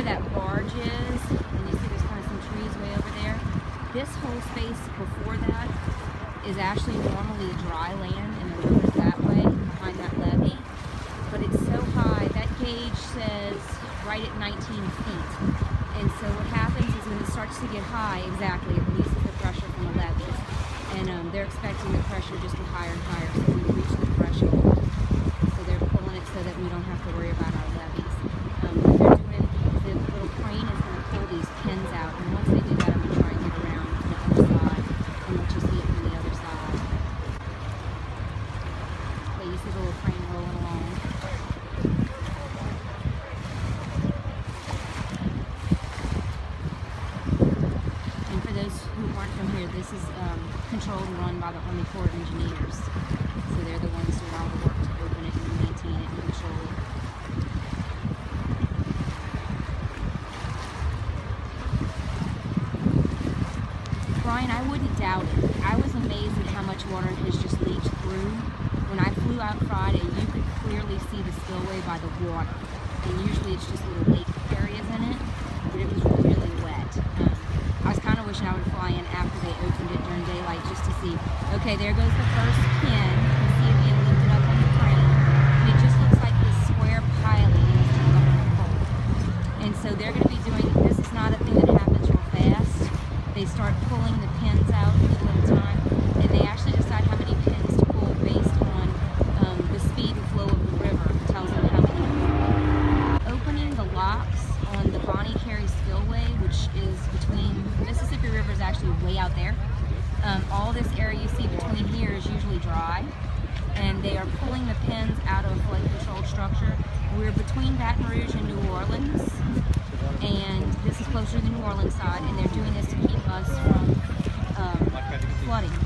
that barge is, and you see there's kind of some trees way over there, this whole space before that is actually normally dry land, and the river's that way, behind that levee. But it's so high, that gauge says right at 19 feet. And so what happens is when it starts to get high, exactly, it releases the pressure from the levees. And they're expecting the pressure just to get higher and higher, so we reach the threshold. So they're pulling it so that we don't have to worry about our levees. What they're doing, the little crane is going to pull these pins out, and once they do that, I'm going to try and get around to the other side and let you see it from the other side. Okay, you see the little crane rolling along. And for those who aren't from here, this is controlled and run by the Army Corps of Engineers. So they're the ones doing all the work to open it and maintain it and control it. Brian, I wouldn't doubt it. I was amazed at how much water has just leached through. When I flew out Friday, you could clearly see the spillway by the water. And usually it's just little lake areas in it, but it was really wet. I was kind of wishing I would fly in after they opened it during daylight just to see, okay, there goes the first pin. You see it being lifted up on the crane. And it just looks like this square piling instead of a whole hole. And so they're going to be doing, this is not a thing that happens real fast. They start pulling the pins out a little at a time, and they actually decide how many pins to pull based on the speed and flow of the river. It tells them how many. Opening the locks on the Bonnet Carre Spillway, which is between, the Mississippi River is actually way out there. All this area you see between here is usually dry, and they are pulling the pins out of a flood controlled structure. We're between Baton Rouge and New Orleans, and this is closer to the New Orleans side, and they're doing this to keep us from flooding.